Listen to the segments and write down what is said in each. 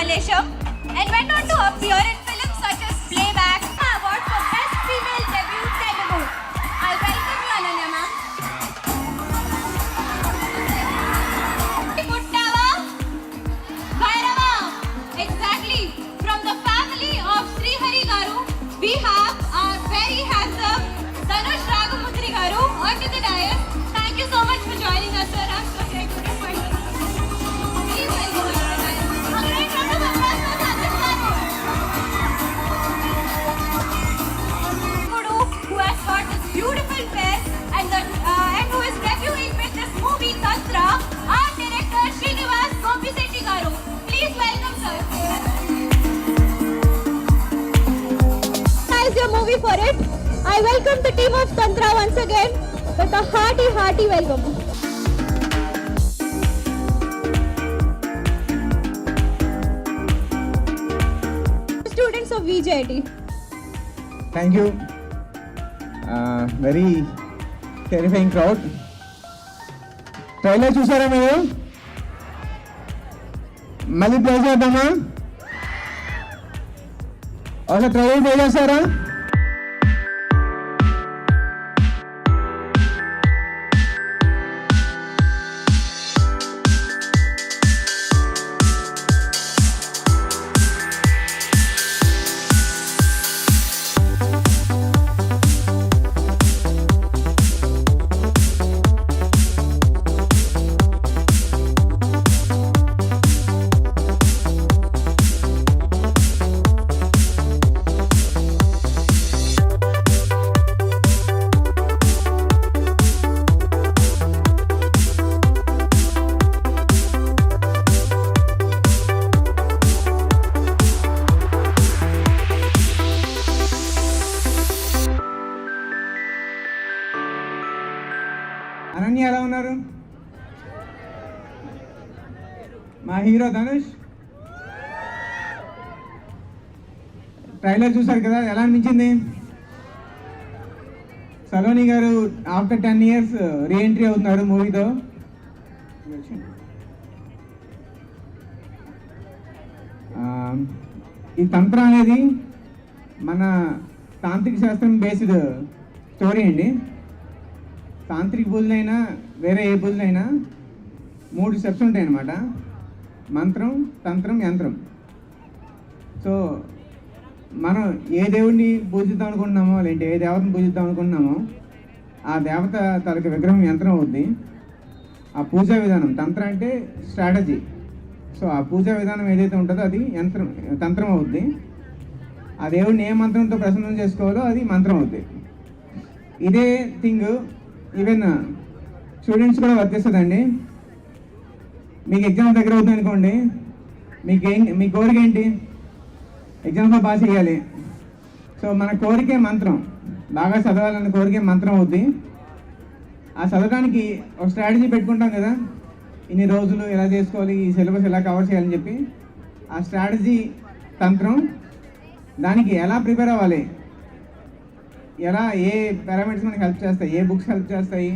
Malesham and went on to appear in films such as Playback, award for Best Female Debut Telugu. I welcome you, Ananya ma'am. Puttava, Bhairava, exactly. From the family of Sri Hari Garu, we have our very handsome Dhanush Ragamutri Garu onto the dais. Thank you so much for joining us, sir. I'm so grateful for you. Please welcome us to the dais. A great round of applause for Dhanush Garu. Guru, who has got this beautiful face and who is debuting with this movie Tantra, our director Srinivas Gopisetti Garu. Please welcome, sir. How is your movie for it? I welcome the team of Tantra once again with a hearty welcome. Students of VJIT. Thank you. Very terrifying crowd. Trailer చూసారా మీరు? మళ్ళీ play చేద్దామా? ఒక trailer play చేస్తారా? అనన్య ఎలా ఉన్నారు? మా hero Dhanush. Trailer చూసారు కదా, ఎలా అనిపించింది? సలోని గారు ఆఫ్టర్ 10 years రీఎంట్రీ అవుతున్నారు మూవీతో. ఈ తంత్ర అనేది మన తాంత్రిక శాస్త్రం బేస్డ్ స్టోరీ అండి. తాంత్రిక పూజలైనా వేరే ఏ పూజలైనా 3 స్టెప్స్ ఉంటాయి అన్నమాట. మంత్రం, తంత్రం, యంత్రం. సో మనం ఏ దేవుడిని పూజిద్దాం అనుకుంటున్నామో, లేదంటే ఏ దేవతను పూజిద్దాం అనుకుంటున్నామో ఆ దేవత తనకి విగ్రహం యంత్రం అవుద్ది. ఆ పూజా విధానం తంత్ర అంటే స్ట్రాటజీ. సో ఆ పూజా విధానం ఏదైతే ఉంటుందో అది తంత్రం అవుద్ది. ఆ దేవుడిని ఏ మంత్రంతో ప్రసన్నం చేసుకోవాలో అది మంత్రం అవుద్ది. ఇదే థింగ్ ఈవెన్ స్టూడెంట్స్ కూడా వర్తిస్తుందండి. మీకు ఎగ్జామ్ దగ్గర అవుతుంది అనుకోండి, మీ కోరిక ఏంటి? ఎగ్జామ్లో పాస్ చేయాలి. సో మన కోరికే మంత్రం. బాగా చదవాలన్న కోరికే మంత్రం అవుద్ది. ఆ చదవడానికి ఒక స్ట్రాటజీ పెట్టుకుంటాం కదా, ఇన్ని రోజులు ఎలా చేసుకోవాలి, ఈ సిలబస్ ఎలా కవర్ చేయాలని చెప్పి. ఆ స్ట్రాటజీ తంత్రం. దానికి ఎలా ప్రిపేర్ అవ్వాలి, ఎలా ఏ పారామీటర్స్ మనకి హెల్ప్ చేస్తాయి, ఏ బుక్స్ హెల్ప్ చేస్తాయి,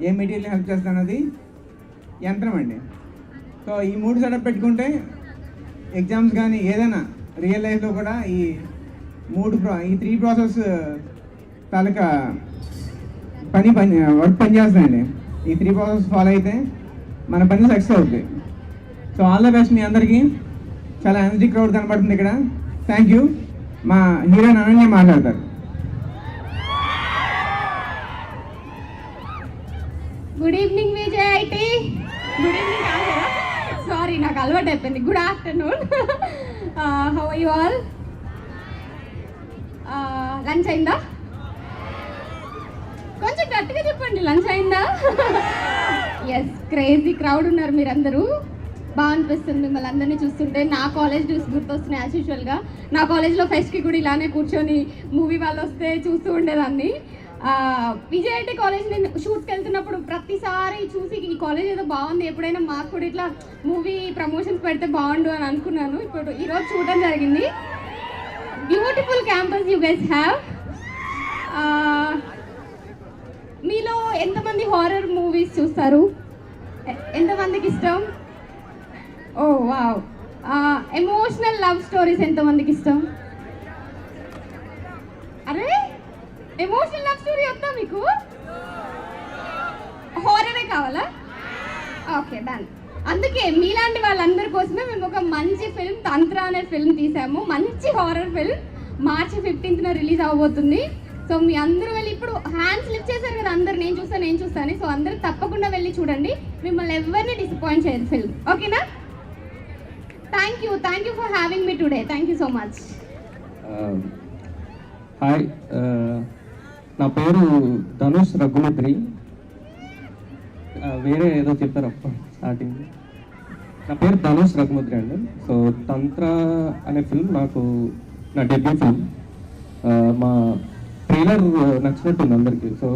ఏ మెటీరియల్ హెల్ప్ చేస్తాయి అన్నది యంత్రం అండి. సో ఈ 3 సెటప్ పెట్టుకుంటే ఎగ్జామ్స్ కానీ ఏదైనా రియల్ లైఫ్లో కూడా ఈ 3 ప్రాసెస్ తాలూకా వర్క్ పనిచేస్తాయండి. ఈ 3 ప్రాసెస్ ఫాలో అయితే మన పని సక్సెస్ అవుతుంది. సో ఆల్ ద బెస్ట్ మీ అందరికీ. చాలా ఎనర్జీ క్రౌడ్ కనపడుతుంది ఇక్కడ. Thank you. మా హీరోయిన్ అనన్య మాట్లాడతారు. Good evening VJIT. Good evening కాదా, సారీ నాకు అలవాటు అయిపోయింది. Good afternoon. How are you all? Lunch అయిందా? కొంచెం గట్టిగా చెప్పండి, లంచ్ అయిందా? ఎస్, క్రేజీ క్రౌడ్ ఉన్నారు మీరందరూ. బాగా అనిపిస్తుంది మిమ్మల్ని అందరినీ చూస్తుంటే. నా కాలేజ్ డ్యూస్ గుర్తొస్తున్నాయి యాజ్ యూజువల్గా. నా కాలేజ్లో ఫెస్ట్కి కూడా ఇలానే కూర్చొని మూవీ వాళ్ళు వస్తే చూస్తూ ఉండేదాన్ని. VJIT కాలేజ్ నేను షూట్స్కి వెళ్తున్నప్పుడు ప్రతిసారి చూసి ఈ కాలేజ్ ఏదో బాగుంది, ఎప్పుడైనా మాకు కూడా ఇట్లా మూవీ ప్రమోషన్స్ పెడితే బాగుండు అని అనుకున్నాను. ఇప్పుడు ఈరోజు చూడడం జరిగింది. Beautiful campus you guys have. మీలో ఎంతమంది హారర్ మూవీస్ చూస్తారు? ఎంతమందికి ఇష్టం? ఓ వావ్, ఎమోషనల్ లవ్ స్టోరీస్ ఎంతమందికి ఇష్టం? అరే ఎమోషనల్ లవ్ స్టోరీ వద్దా మీకు? హారరే కావాలా? Okay done. అందుకే మీలాంటి వాళ్ళందరి కోసమే మేము ఒక మంచి ఫిల్మ్ తంత్ర అనే ఫిల్మ్ తీసాము. మంచి హారర్ ఫిల్మ్ మార్చి 15th రిలీజ్ అవ్వబోతుంది. సో మీ అందరూ వెళ్ళి ఇప్పుడు హ్యాండ్స్ లిఫ్ట్ చేశారు కదా అందరు, నేను చూస్తాను. సో అందరూ తప్పకుండా వెళ్ళి చూడండి. మిమ్మల్ని ఎవరిని డిసప్పాయింట్ చేయదు ఫిల్మ్. ఓకేనా? Thank you for having me today. Thank you so much. Hi, నా పేరు ధనుష్ రఘుమద్రి. వేరే ఏదో చెప్పారు స్టార్టింగ్. నా పేరు ధనుష్ రఘుమద్రి అండి. సో తంత్ర అనే ఫిల్మ్ నా డెబ్యూ ఫిల్మ్. మా ట్రైలర్ నచ్చినట్టుంది అందరికీ. సో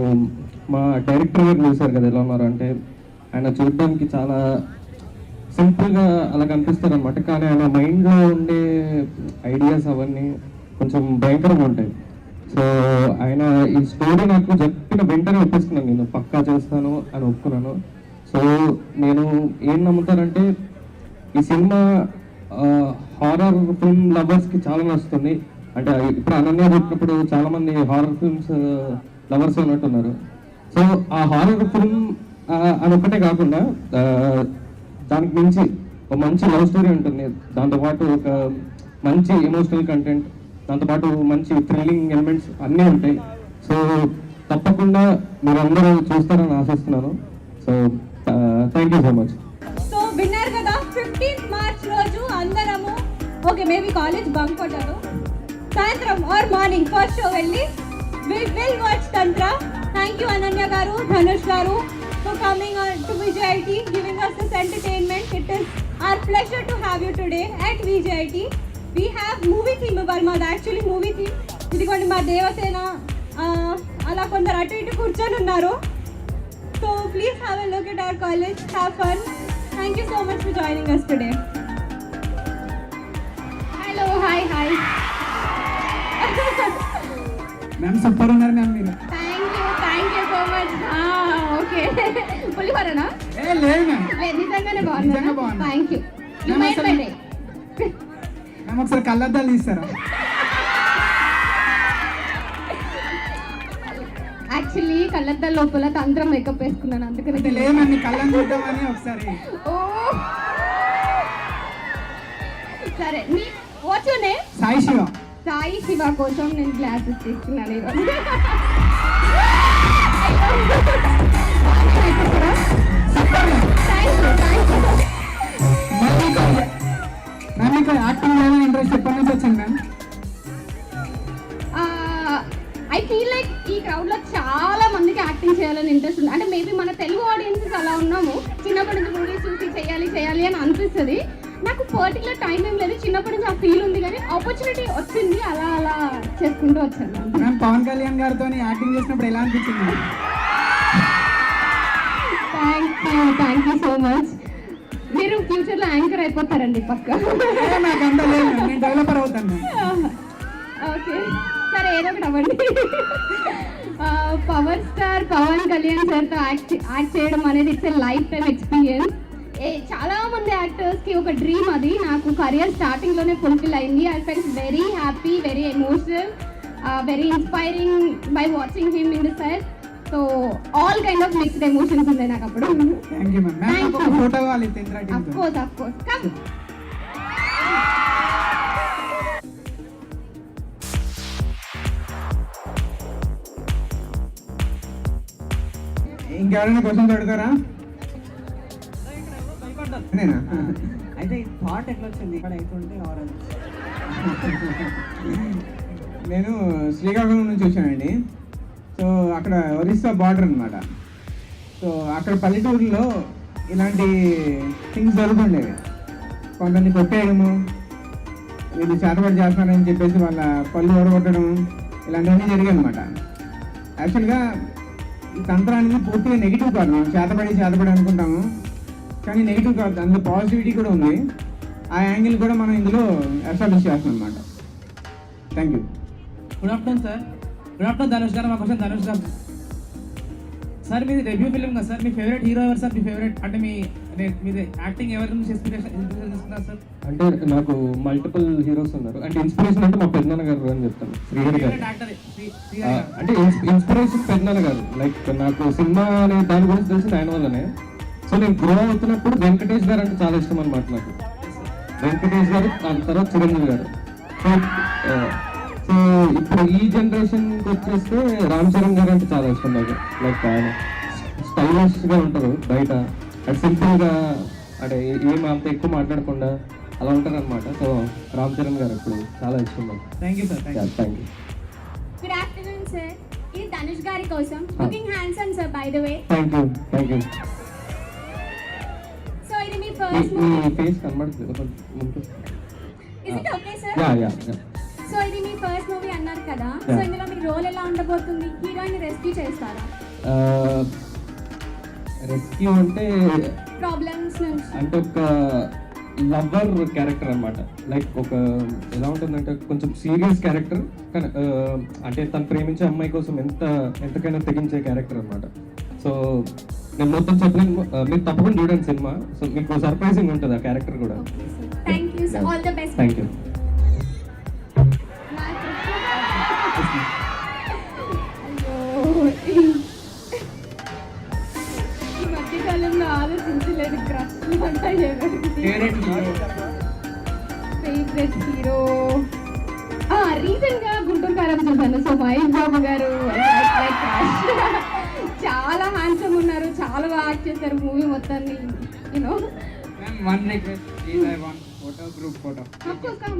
మా డైరెక్టర్ గారు చూశారు కదా ఎలా ఉన్నారు అంటే, ఆయన చూడడానికి చాలా సింపుల్గా అలా కనిపిస్తారు అనమాట. కానీ ఆయన మైండ్లో ఉండే ఐడియాస్ అవన్నీ కొంచెం భయంకరంగా ఉంటాయి. సో ఆయన ఈ స్టోరీ నాకు చెప్పిన వెంటనే ఒప్పేసుకున్నాను, నేను పక్కా చేస్తాను అని ఒప్పుకున్నాను. సో నేను ఏం నమ్ముతానంటే ఈ సినిమా హారర్ ఫిల్మ్ లవర్స్కి చాలా నచ్చుతుంది. అంటే ఇప్పుడు అనన్య చెప్పినప్పుడు చాలామంది హారర్ ఫిల్మ్స్ లవర్స్ ఉన్నట్టున్నారు. సో ఆ హారర్ ఫిల్మ్ అని ఒక్కటే కాకుండా దానికి మించి ఒక మంచి లవ్ స్టోరీ ఉంటుంది, దాంతోపాటు ఒక మంచి ఎమోషనల్ కంటెంట్, దాంతోపాటు మంచి థ్రిల్లింగ్ ఎలిమెంట్స్ అన్నీ ఉంటాయి. సో తప్పకుండా మీరందరూ చూస్తారని ఆశిస్తున్నాను. So thank you so much. So విన్నారు కదా, 15th మార్చ్ రోజు అందరము ఓకే మేబీ కాలేజ్ బంక్ కొట్టారు, సాయంత్రం ఆర్ మార్నింగ్ ఫస్ట్ షో వెళ్ళి will watch Tantra. Thank you Ananya గారు, ధనుష్ గారు for coming on to VJIT, giving us this entertainment. It is our pleasure to have you today at VJIT. We have movie theme Varmad, actually movie theme. ఇదిగోండి మా దేవసేన అలా కొందరు అటు ఇటు కూర్చొని ఉన్నారు. So please have a look at our college, have fun. Thank you so much for joining us today. Hello hi ma'am super ఉన్నారు ma'am మీరు. Thank you so much. Okay పులిహోరనా? లేదు మ్యామ్, నిజంగానే నిజంగా బాగుంది. బాగుంది. Thank you. మ్యామ్ ఒకసారి కళ్ళద్దాలు తీస్తారా? యాక్చువల్లీ కళ్ళద్దాల లోపల తంత్రం మేకప్ వేసుకున్నాను, అందుకని అంటే లేదు మ్యామ్, మీ కళ్ళని చూద్దామని ఒకసారి. ఓ సరే, me what's your name? Sai Shiva కోసం నేను గ్లాసెస్ తీసుకున్నాను ఈరోజు. మ్యామ్ మీకు యాక్టింగ్ చేయాలని ఇంట్రెస్ట్ ఎప్పటి నుంచి వచ్చింది మ్యామ్? ఐ ఫీల్ లైక్ ఈ క్రౌడ్లో చాలా మందికి యాక్టింగ్ చేయాలని ఇంట్రెస్ట్ ఉంది. అంటే మేబీ మన తెలుగు ఆడియన్సెస్ అలా ఉన్నాము, చిన్నప్పటి నుంచి మూవీస్ చూసి చేయాలి అని అనిపిస్తుంది. నాకు పర్టికులర్ టైం ఏం లేదు, చిన్నప్పటి నుంచి ఆ ఫీల్ ఉంది, కానీ ఆపర్చునిటీ వచ్చింది, అలా చేసుకుంటూ వచ్చాను. మ్యామ్ పవన్ కళ్యాణ్ గారితో యాక్టింగ్ చేసినప్పుడు ఎలా అనిపించింది? Thank you so much. మీరు ఫ్యూచర్లో యాంకర్ అయిపోతారండి పక్క. నాకు అంత లేదు, నేను డెవలపర్ అవుతాను. ఓకే సరే, ఏదో ఒకటి అవ్వండి. పవర్ స్టార్ పవన్ కళ్యాణ్ సార్తో యాక్ట్ చేయడం అనేది it's a life time experience. చాలా మంది యాక్టర్స్కి ఒక డ్రీమ్ అది. నాకు కెరియర్ స్టార్టింగ్లోనే ఫుల్ఫిల్ అయింది. I felt very happy, very emotional, very inspiring by watching him in the set. So all kind of mixed emotions ఉన్నాయి నాకు అప్పుడు. Thank you ma'am. మ్యామ్ ఒక ఫోటో కావాలి తంత్ర టీమ్ తో. Of course come. ఇంకెవరైనా questions అడుగుతారా? నేనా? అయితే ఈ థాట్ ఎట్లా వచ్చింది ఇక్కడ అవుతుంటే ఆరెంజ్? నేను శ్రీకాకుళం నుంచి వచ్చానండి. సో అక్కడ ఒరిస్సా బార్డర్ అనమాట. సో అక్కడ పల్లెటూరులో ఇలాంటి థింగ్స్ జరుగుతుండేవి. కొందరిని కొట్టేయడము, వీళ్ళు చేతబడి చేస్తున్నారని చెప్పేసి వాళ్ళ పళ్ళు ఓడగొట్టడం, ఇలాంటివన్నీ జరిగాయి అనమాట. యాక్చువల్గా ఈ తంత్రం అనేది పూర్తిగా నెగిటివ్ కాదు. మనం చేతబడి అనుకుంటాము, కానీ నెగిటివ్ కాదు, అందులో పాజిటివిటీ కూడా ఉంది. ఆ యాంగిల్ కూడా మనం ఇందులో ఎస్టాబ్లిష్ చేస్తాం అనమాట. Thank you. Good afternoon sir. Good afternoon Dhanush గారు. మా క్వశ్చన్ ధనుష్ గారు. సార్ మీది డెబ్యూ ఫిల్మ్ కదా సార్, మీ ఫేవరెట్ హీరో ఎవరు సార్? మీ ఫేవరెట్ అంటే మీది యాక్టింగ్ ఎవరి నుంచి ఇన్స్పిరేషన్ తీసుకున్నారు సార్? అంటే నాకు మల్టిపుల్ హీరోస్ ఉన్నారు. అంటే ఇన్స్పిరేషన్ అంటే మా పెద్దనాన్న గారు అని చెప్తాను, శ్రీహరి గారు. ఫేవరెట్ యాక్టర్ అంటే ఇన్స్పిరేషన్ పెద్దనాన్న గారు. లైక్ నాకు సినిమా అనే దాని గురించి తెలిసింది ఆయన వల్లనే. సో నేను గ్రో అవుతున్నప్పుడు వెంకటేష్ గారు అంటే చాలా ఇష్టం అనమాట నాకు. వెంకటేష్ గారు, దాని తర్వాత చిరంజీవి గారు. సో ఇప్పుడు ఈ జనరేషన్కి వచ్చేస్తే రామ్ చరణ్ గారు అంటే చాలా ఇష్టం నాకు. లైక్ ఆయన స్టైలిష్గా ఉంటారు బయట, అండ్ సింపుల్గా, అంటే ఏం అంత ఎక్కువ మాట్లాడకుండా అలా ఉంటారు అనమాట. సో రామ్ చరణ్ గారు ఇప్పుడు చాలా ఇష్టం నాకు. Thank you sir. Thank you. Good afternoon sir. ఇది ధనుష్ గారి కోసం. Looking handsome sir by the way. Thank you. So ఇది మీ ఫస్ట్ మూవీ. మీ ఫేస్ కనబడట్లేదు ముందు. Is it okay sir? Yeah. So ఇది మీ ఫస్ట్ మూవీ అన్నారు కదా, సో Yeah. ఇందులో మీ రోల్ ఎలా ఉండబోతుంది? హీరోయిన్ రెస్క్యూ చేస్తారా? రెస్క్యూ అంటే ప్రాబ్లమ్స్ నుంచి. అంటే ఒక లవర్ క్యారెక్టర్ అన్నమాట. లైక్ ఒక ఎలా ఉంటుందంటే కొంచెం సీరియస్ క్యారెక్టర్, కానీ అంటే తను ప్రేమించే అమ్మాయి కోసం ఎంతకైనా తెగించే క్యారెక్టర్ అన్నమాట. సో నేను మొత్తం చెప్పలేను, మీరు తప్పకుండా చూడండి సినిమా. సో మీకు సర్ప్రైజింగ్ ఉంటుంది ఆ క్యారెక్టర్ కూడా. Thank you sir. All the best. Thank you. ఈ మధ్యకాలంలో ఆలోచించలేదు crush favourite hero. Favourite hero recent గా గుంటూరు కారం చూసాను. సో మహేష్ బాబు గారు చాలా హ్యాండ్సమ్ ఉన్నారు, చాలా బాగా యాక్ట్ చేశారు మూవీ మొత్తాన్ని. You know One request, please, I want photo, group photo. Of course come.